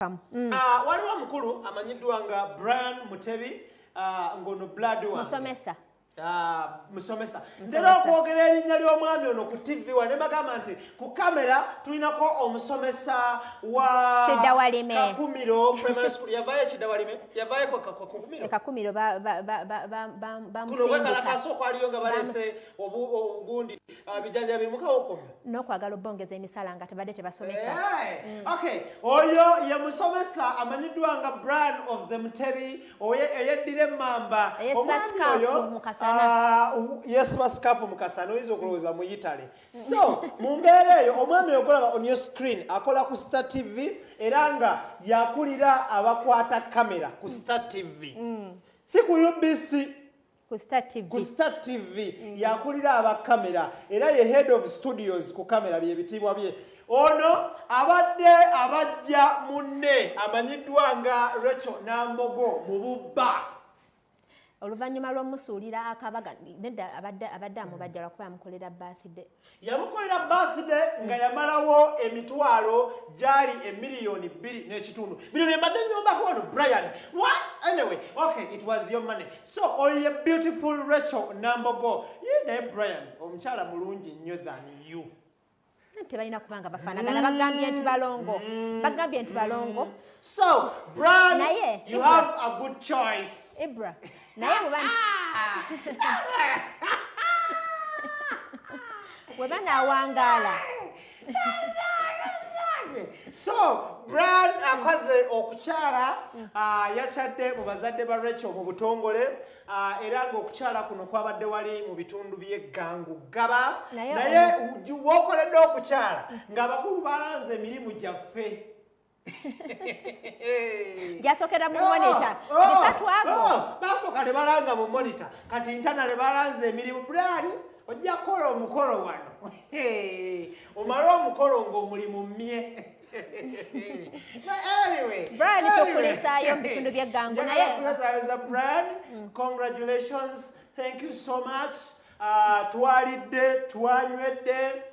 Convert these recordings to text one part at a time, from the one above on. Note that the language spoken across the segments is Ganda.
Waliwo omukulu amanyiddwa nga Brian Mutebi ngono blood wange. Musomesa. Nzera okwogera erinnya ly'omwami ono ku TV wane bagamba nti ku kamera tulinako omusomesa wa Kidawalime. Kakumiro Primary School. Yavayo Kidawalime. Yavayo Kakumiro. Kakumiro kuno wekala kasoko aliyo nga balese obugundi bijanja bimukawo okwo. N'okwagala obbongeza emisala nga tebadde tebasomesa. Okay. Oyo ye musomesa amanyiddwa nga Brian of the Mutebi eyeddira emmamba. Omwami oyo yes basikafu mukasana oyinza okulowooza mu Italy. So mu mbeera eyo omwami ogolaba on your screen akola ku Star TV era nga yakulira abakwata kamera ku Star TV. Si ku UBC ku Star TV. Ku Star TV yakulira abakamera era ye head of studios ku kamera byebitibwa bye. Ono abadde abajja munne amanyiddwa nga Rachel Nambogo mu bubba. Oluvannyuma lw'omusuulira akabaga nedda abadde amubajja lwakuba yamukolera birthday. Yamukolera birthday nga yamalawo emitwalo gyali $1.2 million. Bino bye mbadde nyombako ono Brian. What? Anyway, okay, it was your money. So, oyo beautiful Rachel Nambogo. Naye Brian, omukyala mulungi nnyo than you. Tebalina kubanga bafaanagana bagambye nti balongo. Bagambye nti balongo. So, Brian, naye, you have a good choice. Ibra. Naye weba nawangaala. So, Brian akoze okukyala yakyadde mu bazadde ba Rachel mu butongole era ng'okukyala kuno kwabadde wali mu bitundu by'eggangu gaba naye w'okoledde okukyala ng'abakulu balanze emirimu gyaffe. Jasokera mu monitor. Bisatu ago. Basoka ne balanga mu monitor. Kati intana ne balanze emirimu Brian ojja kola omukolo wano. Omala omukolo ng'omulimu mmye. Anyway, Brian tokulesaayo mu bitundu by'eggangu naye. Brian, congratulations. Thank you so much. Twalidde, twanywedde.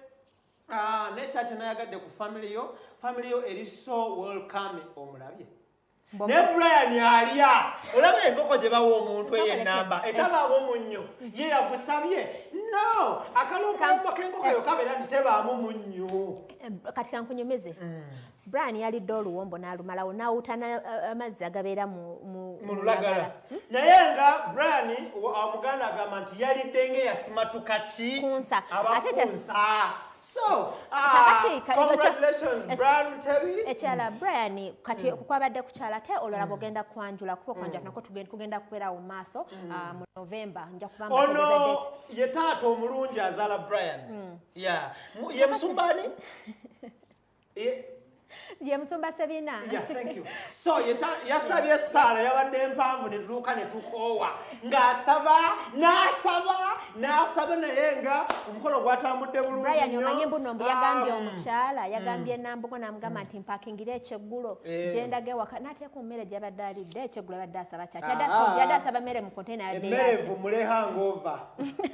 Nekyate nayagadde ku family yo eri so welcome omulabye. Ne Brian alya olaba enkoko gye bawa omuntu ey'ennamba etabaamu munnyo ye yagusabye no akalumpa k'enkoko eyo kabeera nti tebaamu munnyo. Kati kankunyumize. Brian yalidde oluwombo n'alumalawo n'awutana amazzi agabeera mu lulagala. Naye nga Brian omuganda agamba nti yalidde ng'eyasimatuka ki abakunsa. So, congratulations, Brian Mutebi. Ekyala Brian kati kwabadde kukyala te olulabo genda kwanjula kuba kwanjula nako tugenda kubeera mu maaso mu November nja kubamba tegeza date. Ono ye taata omulungi azaala Brian. Yeah. Ye musumbani? Ye musumba Sabina. Yeah, thank you. So yasabye Sara yabadde empanvu ne tuuka ne tukoowa ng'asaba n'asaba naye nga omukolo gwatambudde bulungi. Brian omanye mbunombu yagambye omukyala yagambye Nambogo n'amugamba nti mpakingira ekyeggulo gyendage ewaka n'ateeka emmere gy'abadde alidde ekyeggulo abadde asaba yadde asaba emmere mu konteyina yadde emmere vumule hangover.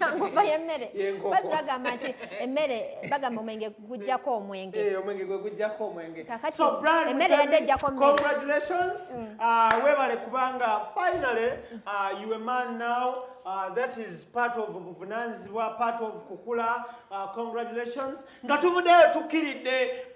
Hangover y'emmere. Bazi bagamba nti emmere bagamba omwenge gujjako omwenge. Omwenge gwe gujjako omwenge. So Brian, congratulations. Webale kubanga finally you a man now. That is part of Buvunanzibwa, part of Kukula. Congratulations. Ngatuvudde tukiridde.